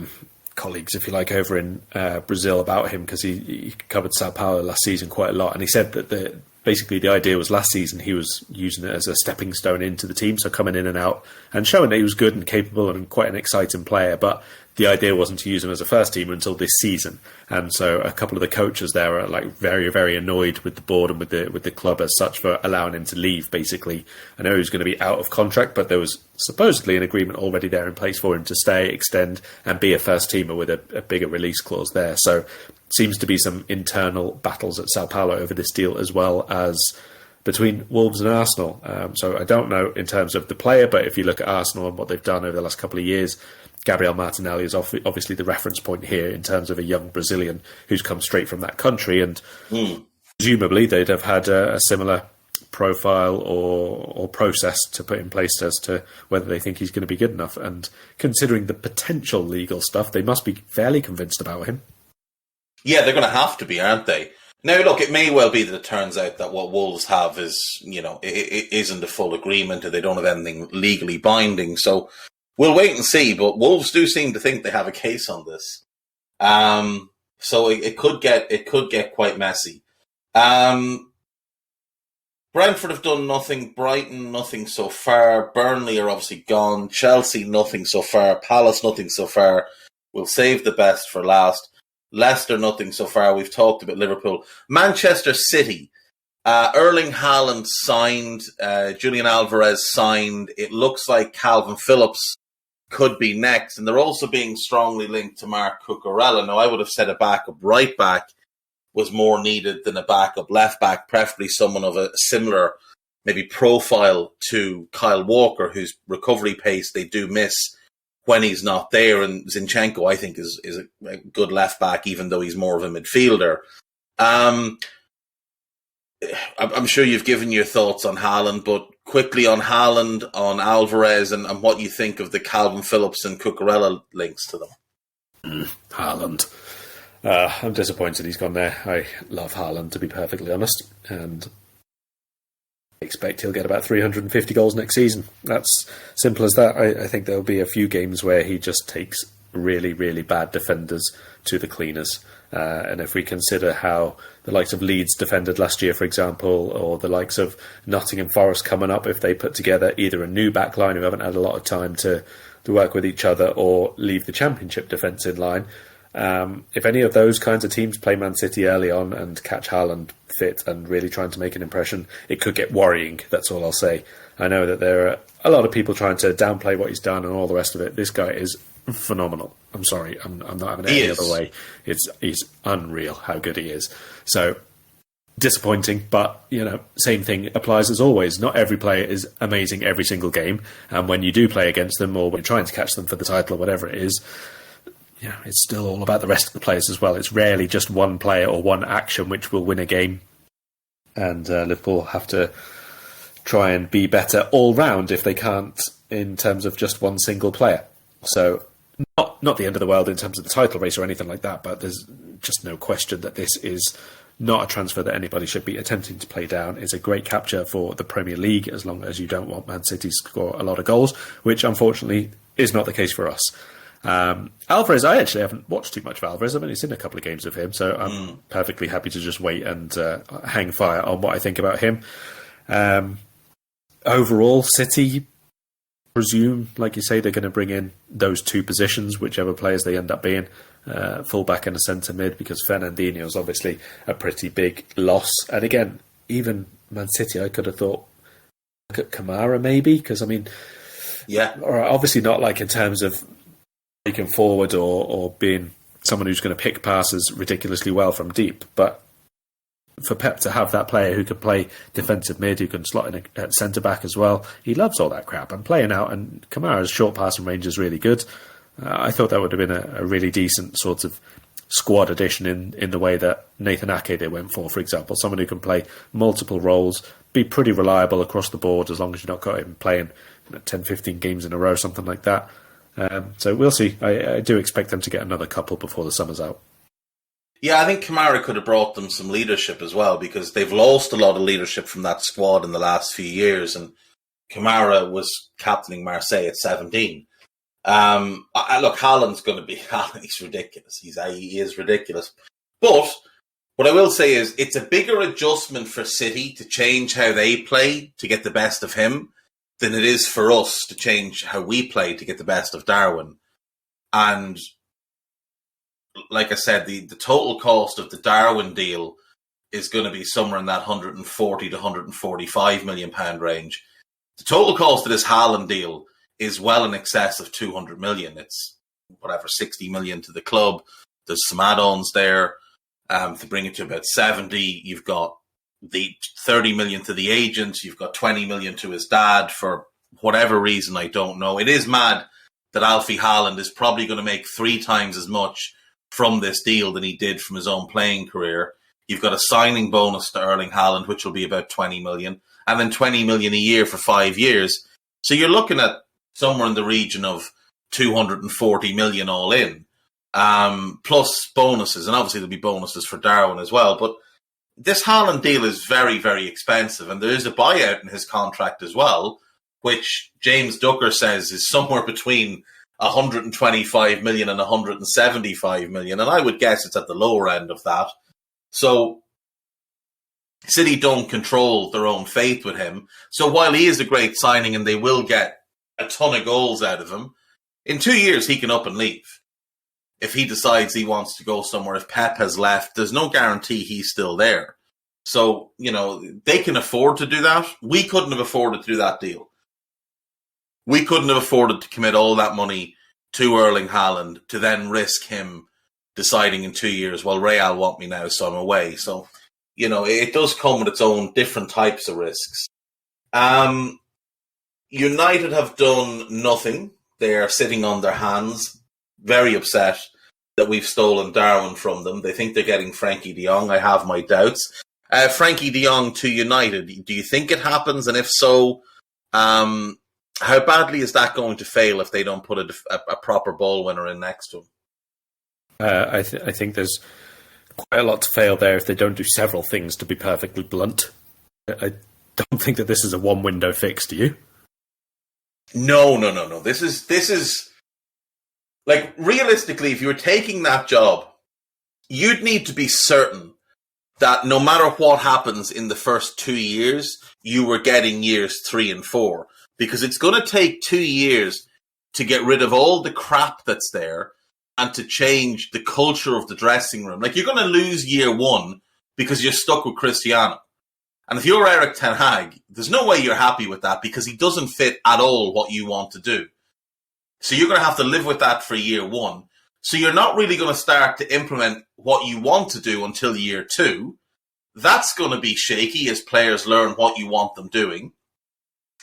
colleagues, if you like, over in Brazil about him, because he covered Sao Paulo last season quite a lot, and he said that basically the idea was last season he was using it as a stepping stone into the team, so coming in and out and showing that he was good and capable and quite an exciting player, but the idea wasn't to use him as a first teamer until this season. And so a couple of the coaches there are very, very annoyed with the board and with the club as such for allowing him to leave, basically. I know he was going to be out of contract, but there was supposedly an agreement already there in place for him to stay, extend, and be a first teamer with a bigger release clause there. So seems to be some internal battles at Sao Paulo over this deal, as well as between Wolves and Arsenal. So I don't know in terms of the player, but if you look at Arsenal and what they've done over the last couple of years, Gabriel Martinelli is obviously the reference point here in terms of a young Brazilian who's come straight from that country, and presumably they'd have had a similar profile or process to put in place as to whether they think he's going to be good enough. And considering the potential legal stuff, they must be fairly convinced about him. Yeah, they're going to have to be, aren't they? Now, look, it may well be that it turns out that what Wolves have is, it isn't a full agreement, or they don't have anything legally binding. So we'll wait and see. But Wolves do seem to think they have a case on this. So it could get quite messy. Brentford have done nothing. Brighton, nothing so far. Burnley are obviously gone. Chelsea, nothing so far. Palace, nothing so far. We'll save the best for last. Leicester, nothing so far. We've talked about Liverpool. Manchester City Erling Haaland signed, Julian Alvarez signed. It looks like Calvin Phillips could be next, and they're also being strongly linked to Mark Cucurella. Now, I would have said a backup right back was more needed than a backup left back, preferably someone of a similar maybe profile to Kyle Walker, whose recovery pace they do miss when he's not there. And Zinchenko, I think, is a good left back, even though he's more of a midfielder. I'm sure you've given your thoughts on Haaland, but quickly on Haaland, on Alvarez, and what you think of the Calvin Phillips and Cucurella links to them. Haaland. I'm disappointed he's gone there. I love Haaland, to be perfectly honest, and I expect he'll get about 350 goals next season. That's simple as that. I think there'll be a few games where he just takes really, really bad defenders to the cleaners. And if we consider how the likes of Leeds defended last year, for example, or the likes of Nottingham Forest coming up, if they put together either a new back line who haven't had a lot of time to work with each other, or leave the Championship defence in line, if any of those kinds of teams play Man City early on and catch Haaland fit and really trying to make an impression, it could get worrying. That's all I'll say. I know that there are a lot of people trying to downplay what he's done and all the rest of it. This guy is phenomenal. I'm sorry, I'm not having it any other way. He's unreal how good he is. So disappointing, but same thing applies as always. Not every player is amazing every single game, and when you do play against them, or when you're trying to catch them for the title or whatever it is, it's still all about the rest of the players as well. It's rarely just one player or one action which will win a game, and Liverpool have to try and be better all round if they can't in terms of just one single player. So not the end of the world in terms of the title race or anything like that, but there's just no question that this is not a transfer that anybody should be attempting to play down. It's a great capture for the Premier League, as long as you don't want Man City to score a lot of goals, which unfortunately is not the case for us. Alvarez, I actually haven't watched too much of Alvarez. I've only seen a couple of games of him, so I'm perfectly happy to just wait and hang fire on what I think about him. Overall, City presume, like you say, they're going to bring in those two positions, whichever players they end up being, full-back and a centre mid, because Fernandinho is obviously a pretty big loss. And again, even Man City, I could have thought, look at Kamara maybe, because obviously not like in terms of breaking forward or being someone who's going to pick passes ridiculously well from deep, but for Pep to have that player who can play defensive mid, who can slot in at centre-back as well, he loves all that crap. And playing out, and Kamara's short passing range is really good. I thought that would have been a really decent sort of squad addition in the way that Nathan Ake went for example. Someone who can play multiple roles, be pretty reliable across the board, as long as you've not got him playing 10, 15 games in a row, something like that. So we'll see. I do expect them to get another couple before the summer's out. Yeah, I think Kamara could have brought them some leadership as well, because they've lost a lot of leadership from that squad in the last few years, and Kamara was captaining Marseille at 17. Look, Haaland's going to be... He's ridiculous. He is ridiculous. But what I will say is it's a bigger adjustment for City to change how they play to get the best of him than it is for us to change how we play to get the best of Darwin. And like I said, the total cost of the Darwin deal is going to be somewhere in that 140 to 145 million pound range. The total cost of this Haaland deal is well in excess of 200 million. It's 60 million to the club. There's some add-ons there to bring it to about 70. You've got the 30 million to the agent. You've got 20 million to his dad for whatever reason, I don't know. It is mad that Alfie Haaland is probably going to make 3 times as much from this deal than he did from his own playing career. You've got a signing bonus to Erling Haaland, which will be about 20 million, and then 20 million a year for 5 years. So you're looking at somewhere in the region of 240 million all in, plus bonuses. And obviously there'll be bonuses for Darwin as well. But this Haaland deal is very, very expensive, and there is a buyout in his contract as well, which James Ducker says is somewhere between 125 million and 175 million. And I would guess it's at the lower end of that. So City don't control their own fate with him. So while he is a great signing and they will get a ton of goals out of him, in 2 years he can up and leave. If he decides he wants to go somewhere, if Pep has left, there's no guarantee he's still there. So, they can afford to do that. We couldn't have afforded to do that deal. We couldn't have afforded to commit all that money to Erling Haaland to then risk him deciding in 2 years, well, Real want me now, so I'm away. So, it does come with its own different types of risks. United have done nothing. They are sitting on their hands, very upset that we've stolen Darwin from them. They think they're getting Frankie de Jong. I have my doubts. Frankie de Jong to United, do you think it happens? And if so, how badly is that going to fail if they don't put a proper ball winner in next to him? I think there's quite a lot to fail there if they don't do several things, to be perfectly blunt. I don't think that this is a one-window fix, do you? No. This is like, realistically, if you were taking that job, you'd need to be certain that no matter what happens in the first 2 years, you were getting years 3 and 4. Because it's going to take 2 years to get rid of all the crap that's there and to change the culture of the dressing room. Like, you're going to lose year 1 because you're stuck with Cristiano. And if you're Erik ten Hag, there's no way you're happy with that because he doesn't fit at all what you want to do. So you're going to have to live with that for year 1. So you're not really going to start to implement what you want to do until year 2. That's going to be shaky as players learn what you want them doing.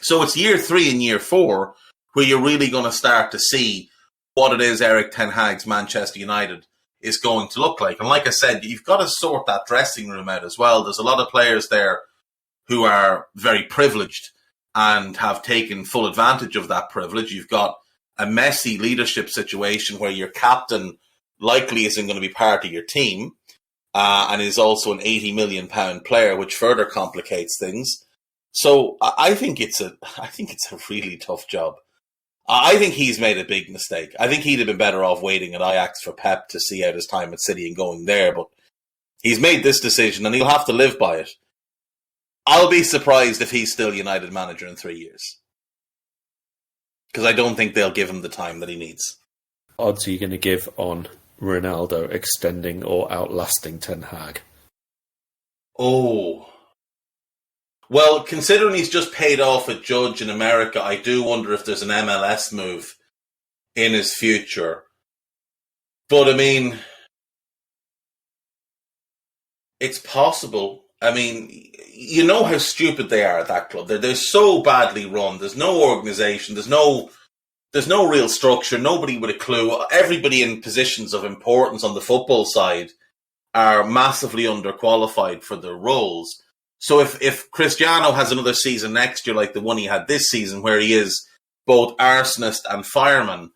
So it's year 3 and year 4 where you're really going to start to see what it is Erik ten Hag's Manchester United is going to look like. And like I said, you've got to sort that dressing room out as well. There's a lot of players there who are very privileged and have taken full advantage of that privilege. You've got a messy leadership situation where your captain likely isn't going to be part of your team and is also an £80 million player, which further complicates things. So I think it's a really tough job. I think he's made a big mistake. I think he'd have been better off waiting at Ajax for Pep to see out his time at City and going there. But he's made this decision and he'll have to live by it. I'll be surprised if he's still United manager in 3 years. Because I don't think they'll give him the time that he needs. Odds are you going to give on Ronaldo extending or outlasting Ten Hag? Oh. Well, considering he's just paid off a judge in America, I do wonder if there's an MLS move in his future. But, I mean, it's possible. I mean, you know how stupid they are at that club. They're so badly run. There's no organisation. There's no real structure. Nobody with a clue. Everybody in positions of importance on the football side are massively underqualified for their roles. So if Cristiano has another season next year like the one he had this season, where he is both arsonist and fireman,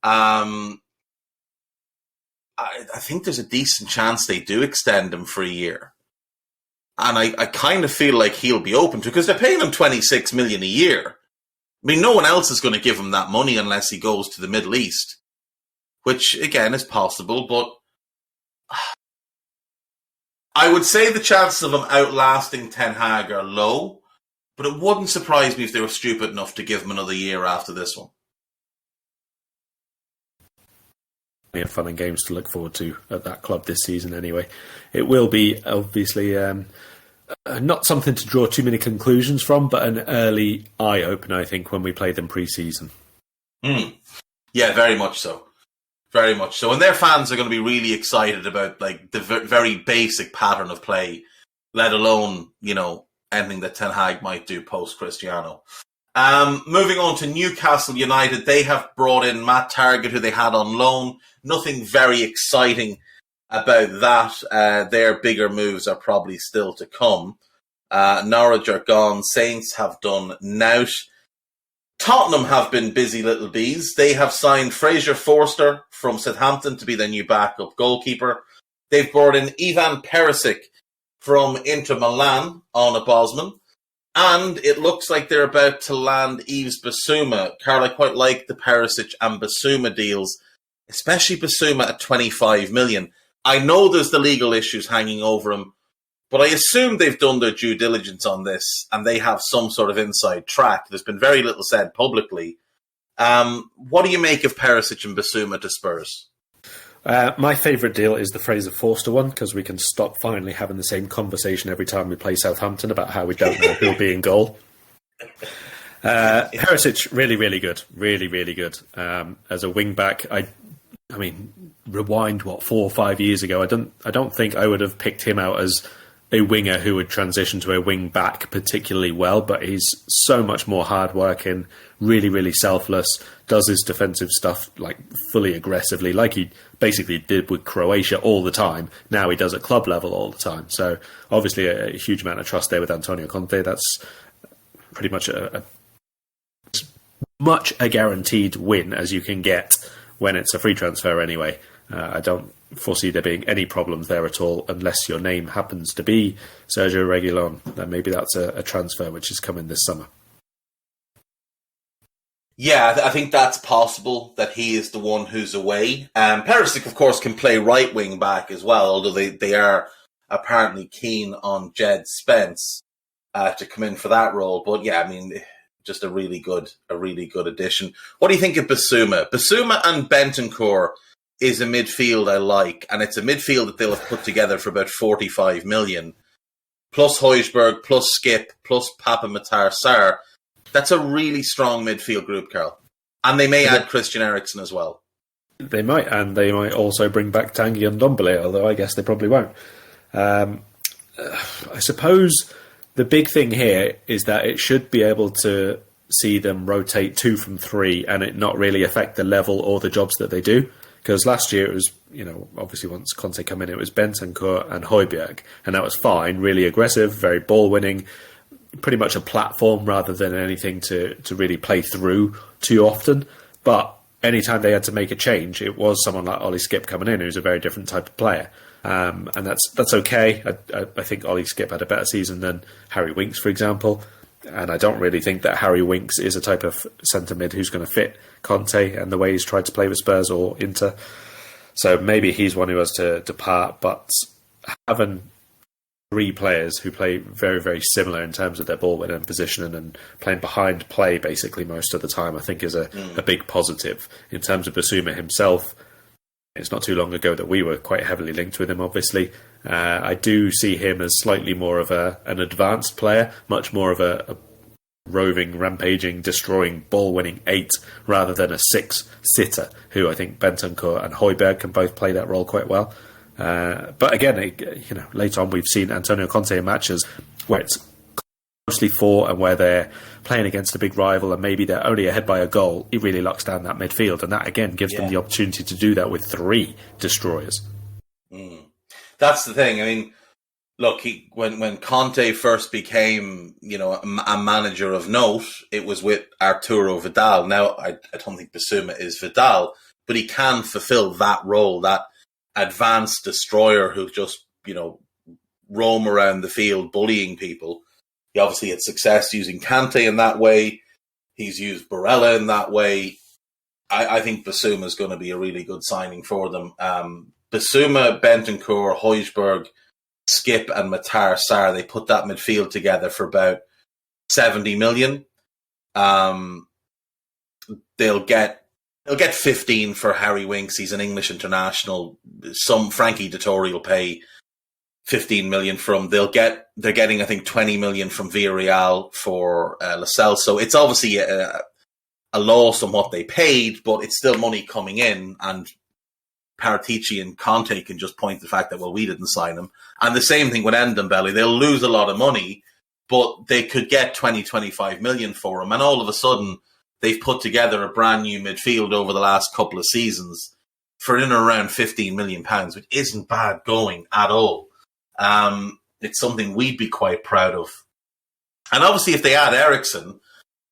I think there's a decent chance they do extend him for a year. And I kind of feel like he'll be open to, because they're paying him $26 million a year. I mean, no one else is going to give him that money unless he goes to the Middle East, which, again, is possible, but I would say the chances of him outlasting Ten Hag are low, but it wouldn't surprise me if they were stupid enough to give him another year after this one. We have fun and games to look forward to at that club this season anyway. It will be, obviously, not something to draw too many conclusions from, but an early eye-opener, I think, when we play them pre-season. Yeah, very much so. Very much so. And their fans are going to be really excited about like the very basic pattern of play, let alone, anything that Ten Hag might do post-Cristiano. Moving on to Newcastle United, they have brought in Matt Targett, who they had on loan. Nothing very exciting about that. Their bigger moves are probably still to come. Norwich are gone. Saints have done nought. Tottenham have been busy little bees. They have signed Fraser Forster from Southampton to be their new backup goalkeeper. They've brought in Ivan Perisic from Inter Milan on a Bosman. And it looks like they're about to land Yves Bissouma. Karl, I quite like the Perisic and Bissouma deals, especially Bissouma at 25 million. I know there's the legal issues hanging over him, but I assume they've done their due diligence on this and they have some sort of inside track. There's been very little said publicly. What do you make of Perisic and Bissouma to Spurs? My favourite deal is the Fraser Forster one, because we can stop finally having the same conversation every time we play Southampton about how we don't know who'll be in goal. Perisic, really, really good. Really, really good. As a wing-back, I mean, rewind, 4 or 5 years ago, I don't think I would have picked him out as a winger who would transition to a wing-back particularly well, but he's so much more hard-working, really, really selfless, does his defensive stuff like fully aggressively, like he basically did with Croatia all the time. Now he does at club level all the time. So obviously a huge amount of trust there with Antonio Conte. That's pretty much a guaranteed win as you can get when it's a free transfer anyway. I don't foresee there being any problems there at all, unless your name happens to be Sergio Reguilon. Then maybe that's a transfer which is coming this summer. Yeah, I think that's possible, that he is the one who's away. Perisic, of course, can play right wing back as well, although they are apparently keen on Jed Spence to come in for that role. But yeah, I mean, just a really good addition. What do you think of Basuma? Basuma and Bentancur is a midfield I like, and it's a midfield that they'll have put together for about 45 million, plus Højbjerg, plus Skip, plus Papa Matar Sarr. That's a really strong midfield group, Karl. And they may add Christian Eriksen as well. They might, and they might also bring back Tanguy and Ndombele, although I guess they probably won't. I suppose the big thing here is that it should be able to see them rotate 2 from 3 and it not really affect the level or the jobs that they do. Because last year it was, obviously once Conte came in, it was Bentancur and Højbjerg, and that was fine, really aggressive, very ball-winning, pretty much a platform rather than anything to really play through too often. But anytime they had to make a change, it was someone like Ollie Skip coming in, who's a very different type of player. And that's okay. I think Ollie Skip had a better season than Harry Winks, for example. And I don't really think that Harry Winks is a type of centre mid who's going to fit Conte and the way he's tried to play with Spurs or Inter. So maybe he's one who has to depart. But having 3 players who play very, very similar in terms of their ball winning and positioning and playing behind play basically most of the time, I think is a big positive. In terms of Basuma himself, it's not too long ago that we were quite heavily linked with him, obviously. I do see him as slightly more of an advanced player, much more of a roving, rampaging, destroying, ball-winning 8 rather than a 6 sitter, who I think Bentancur and Højbjerg can both play that role quite well. But again, later on we've seen Antonio Conte in matches where it's mostly 4 and where they're playing against a big rival and maybe they're only ahead by a goal. He really locks down that midfield, and that again gives them the opportunity to do that with 3 destroyers. That's the thing. I mean, look, when Conte first became, a manager of note, it was with Arturo Vidal. Now, I don't think Basuma is Vidal, but he can fulfill that role, that advanced destroyer who just, roam around the field bullying people. He obviously had success using Kante in that way. He's used Barella in that way. I think Basuma is going to be a really good signing for them. Basuma, Bentancur, Højbjerg, Skip and Matar Sarr, they put that midfield together for about 70 million. They'll get 15 for Harry Winks. He's an English international. Some Frankie Dettori will pay 15 million from. They're getting, I think, 20 million from Villarreal for Lascelles. So it's obviously a loss on what they paid, but it's still money coming in, and Paratici and Conte can just point to the fact that, well, we didn't sign him. And the same thing with Ndombele. They'll lose a lot of money, but they could get 20, 25 million for him. And all of a sudden, they've put together a brand new midfield over the last couple of seasons for in and around £15 million, which isn't bad going at all. It's something we'd be quite proud of. And obviously, if they add Eriksen,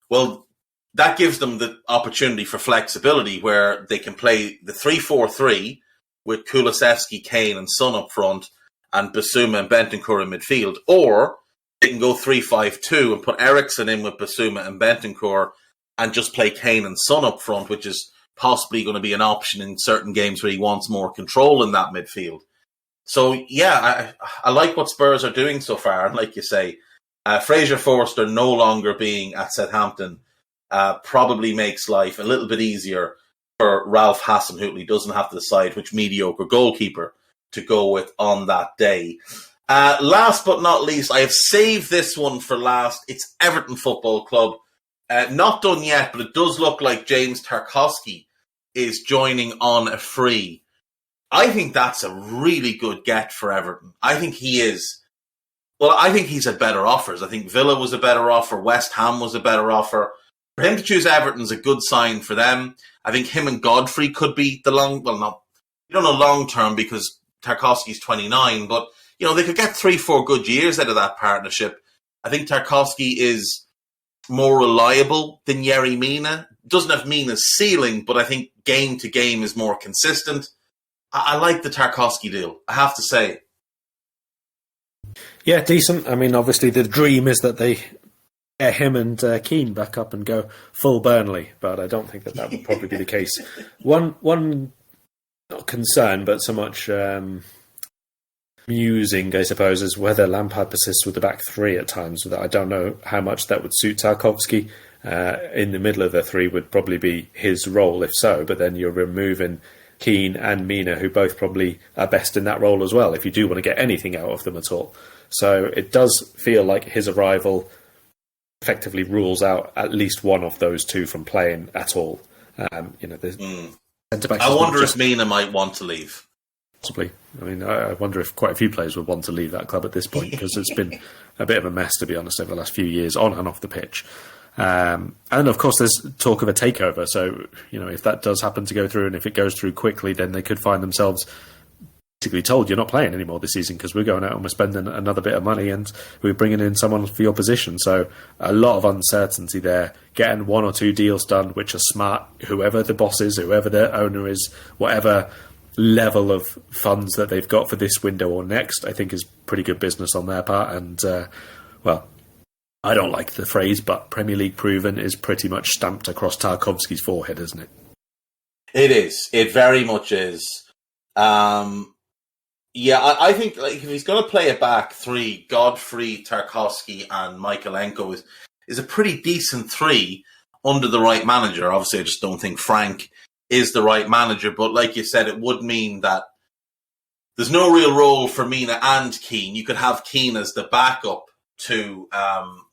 well, that gives them the opportunity for flexibility where they can play the 3-4-3 with Kulusevski, Kane and Son up front and Basuma and Bentancur in midfield. Or they can go 3-5-2 and put Eriksen in with Basuma and Bentancur and just play Kane and Son up front, which is possibly going to be an option in certain games where he wants more control in that midfield. So, yeah, I like what Spurs are doing so far. And like you say, Fraser Forster no longer being at Southampton probably makes life a little bit easier for Ralph Hasenhüttl doesn't have to decide which mediocre goalkeeper to go with on that day. Last but not least, I have saved this one for last. It's Everton Football Club. Not done yet, but it does look like James Tarkowski is joining on a free. I think that's a really good get for Everton. I think he is. Well, I think he's had better offers. I think Villa was a better offer. West Ham was a better offer. For him to choose Everton's a good sign for them. I think him and Godfrey could be the long term because Tarkowski's 29, but they could get 3-4 good years out of that partnership. I think Tarkowski is more reliable than Yerry Mina. Doesn't have Mina's ceiling, but I think game to game is more consistent. I like the Tarkowski deal, I have to say. Yeah, decent. I mean, obviously the dream is that they get him and Keane back up and go full Burnley, but I don't think that would probably be the case. One not concern, but so much musing, I suppose, is whether Lampard persists with the back three at times. I don't know how much that would suit Tarkowski. In the middle of the three would probably be his role, if so, but then you're removing Keane and Mina, who both probably are best in that role as well, if you do want to get anything out of them at all. So it does feel like his arrival effectively rules out at least one of those two from playing at all. Centre-backs. I wonder if Mina might want to leave. Possibly. I mean, I wonder if quite a few players would want to leave that club at this point, because it's been a bit of a mess, to be honest, over the last few years, on and off the pitch. And of course, there's talk of a takeover. So, if that does happen to go through, and if it goes through quickly, then they could find themselves basically told, you're not playing anymore this season because we're going out and we're spending another bit of money and we're bringing in someone for your position. So a lot of uncertainty there. Getting one or two deals done, which are smart, whoever the boss is, whoever the owner is, whatever level of funds that they've got for this window or next, I think is pretty good business on their part. And, I don't like the phrase, but Premier League proven is pretty much stamped across Tarkowski's forehead, isn't it? It is. It very much is. I think if he's going to play a back three, Godfrey, Tarkowski and Michaelenko is a pretty decent three under the right manager. Obviously, I just don't think Frank is the right manager. But like you said, it would mean that there's no real role for Mina and Keane. You could have Keane as the backup to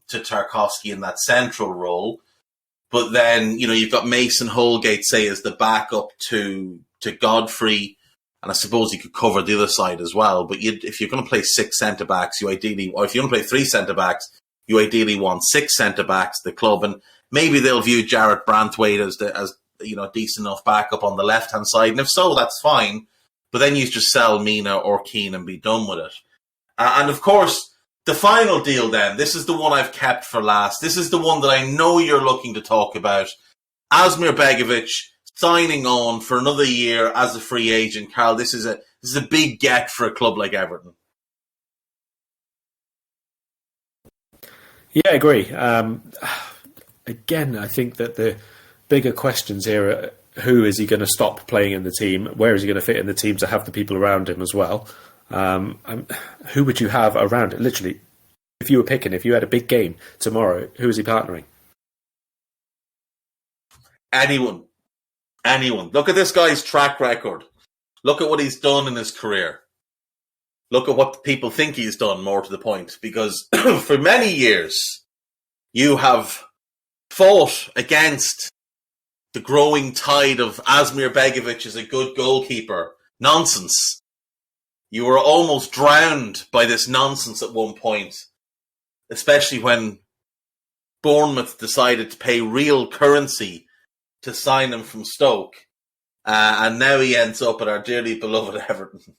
Tarkowski in that central role. But then, you've got Mason Holgate, say, as the backup to Godfrey. And I suppose you could cover the other side as well. But if you're going to play six centre-backs, or if you're going to play three centre-backs, you ideally want six centre-backs, the club. And maybe they'll view Jarrett Branthwaite as decent enough backup on the left-hand side. And if so, that's fine. But then you just sell Mina or Keane and be done with it. And of course, the final deal then, this is the one I've kept for last. This is the one that I know you're looking to talk about. Asmir Begovic signing on for another year as a free agent. Karl, this is a big get for a club like Everton. Yeah, I agree. Again, I think that the bigger questions here are, who is he going to stop playing in the team? Where is he going to fit in the team to have the people around him as well? Who would you have around it? Literally, if you had a big game tomorrow, who is he partnering? Anyone. Look at this guy's track record. Look at what he's done in his career. Look at what people think he's done, more to the point. Because for many years, you have fought against the growing tide of Asmir Begovic is a good goalkeeper nonsense. You were almost drowned by this nonsense at one point, especially when Bournemouth decided to pay real currency to sign him from Stoke. And now he ends up at our dearly beloved Everton,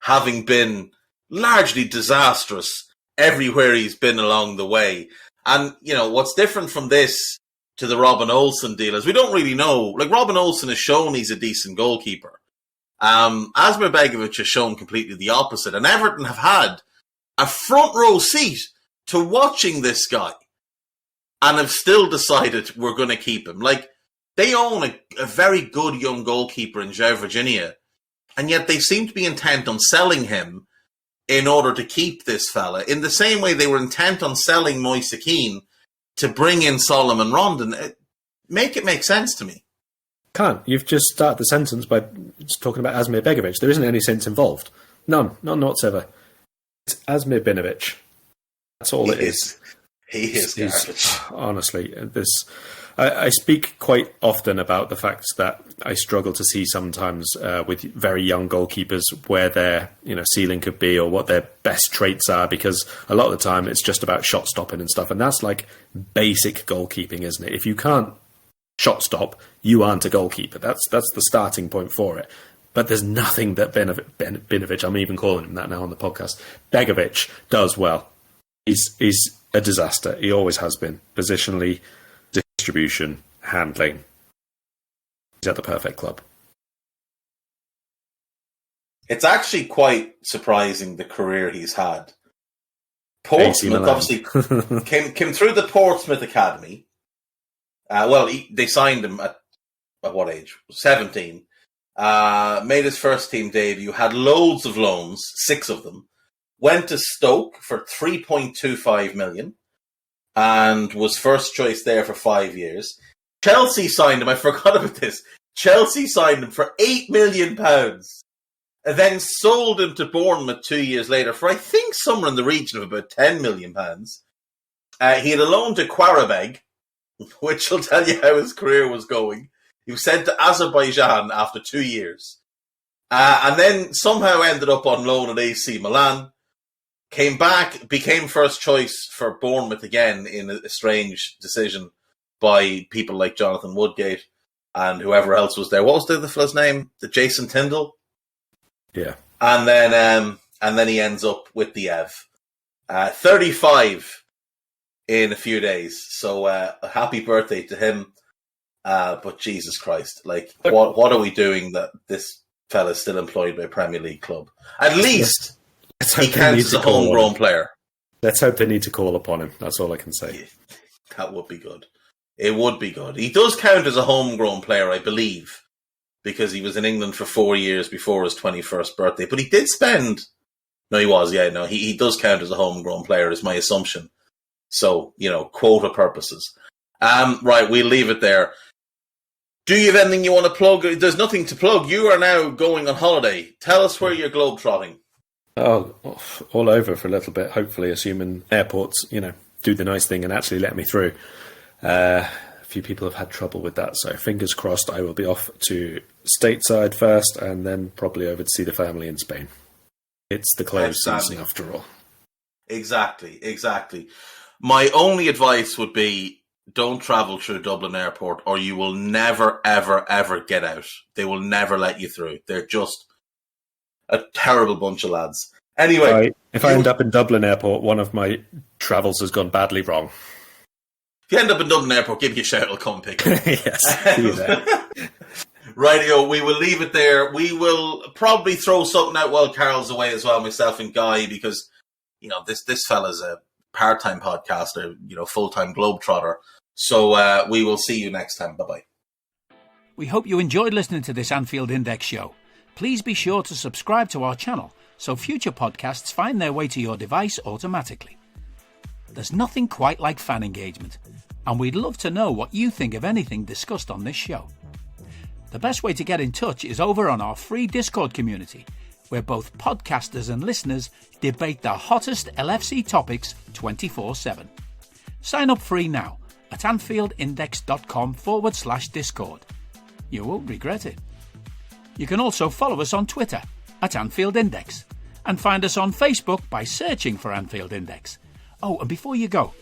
having been largely disastrous everywhere he's been along the way. And, what's different from this to the Robin Olsen deal is we don't really know. Like, Robin Olsen has shown he's a decent goalkeeper. Asmir Begovic has shown completely the opposite. And Everton have had a front row seat to watching this guy and have still decided we're going to keep him. Like, they own a very good young goalkeeper in João Virginia, and yet they seem to be intent on selling him in order to keep this fella, in the same way they were intent on selling Moise Kean to bring in Solomon Rondon. Make it make sense to me. Can't. You've just started the sentence by talking about Asmir Begovic. There isn't any sense involved. None whatsoever. It's Asmir Binovic. That's all it is. He is garbage. Honestly, I speak quite often about the fact that I struggle to see sometimes with very young goalkeepers where their ceiling could be or what their best traits are, because a lot of the time it's just about shot stopping and stuff, and that's like basic goalkeeping, isn't it? If you can't shot stop, you aren't a goalkeeper. That's the starting point for it. But there's nothing that Binovic, I'm even calling him that now on the podcast, Begovic does well. He's a disaster. He always has been. Positionally, distribution, handling. He's at the perfect club. It's actually quite surprising the career he's had. Portsmouth obviously came through the Portsmouth Academy. They signed him at what age? 17. Made his first team debut, had loads of loans, 6 of them. Went to Stoke for 3.25 million and was first choice there for 5 years. Chelsea signed him, I forgot about this. Chelsea signed him for £8 million and then sold him to Bournemouth 2 years later for, I think, somewhere in the region of about £10 million. He had a loan to Qarabag, which will tell you how his career was going. He was sent to Azerbaijan after 2 years. And then somehow ended up on loan at AC Milan. Came back, became first choice for Bournemouth again in a strange decision by people like Jonathan Woodgate and whoever else was there. What was the fella's name? The Jason Tyndall? Yeah. And then he ends up with the Ev. 35 in a few days. So a happy birthday to him. But Jesus Christ, what are we doing that this fella's still employed by a Premier League club? At least he counts as a homegrown player. Let's hope they need to call upon him. That's all I can say. Yeah, that would be good. It would be good. He does count as a homegrown player, I believe, because he was in England for 4 years before his 21st birthday. But he did spend... No, he was, yeah. No, he does count as a homegrown player, is my assumption. So, quota purposes. Right, we'll leave it there. Do you have anything you want to plug? There's nothing to plug. You are now going on holiday. Tell us where you're globetrotting. Oh, all over for a little bit, hopefully, assuming airports, do the nice thing and actually let me through. A few people have had trouble with that, so fingers crossed I will be off to stateside first and then probably over to see the family in Spain. It's the close season after all. Exactly. My only advice would be don't travel through Dublin Airport or you will never, ever, ever get out. They will never let you through. They're just a terrible bunch of lads. Anyway. If I end up in Dublin Airport, one of my travels has gone badly wrong. If you end up in Dublin Airport, give me a shout. I'll come pick you. Yes, see you there. Rightio, we will leave it there. We will probably throw something out while Karl's away as well, myself and Guy, because, this fella's a part-time podcaster, full-time globetrotter. So we will see you next time. Bye-bye. We hope you enjoyed listening to this Anfield Index show. Please be sure to subscribe to our channel so future podcasts find their way to your device automatically. There's nothing quite like fan engagement, and we'd love to know what you think of anything discussed on this show. The best way to get in touch is over on our free Discord community, where both podcasters and listeners debate the hottest LFC topics 24/7. Sign up free now at AnfieldIndex.com/Discord. You won't regret it. You can also follow us on Twitter at Anfield Index and find us on Facebook by searching for Anfield Index. Oh, and before you go,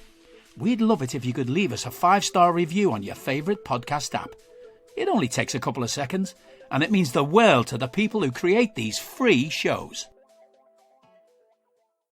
we'd love it if you could leave us a 5-star review on your favourite podcast app. It only takes a couple of seconds, and it means the world to the people who create these free shows.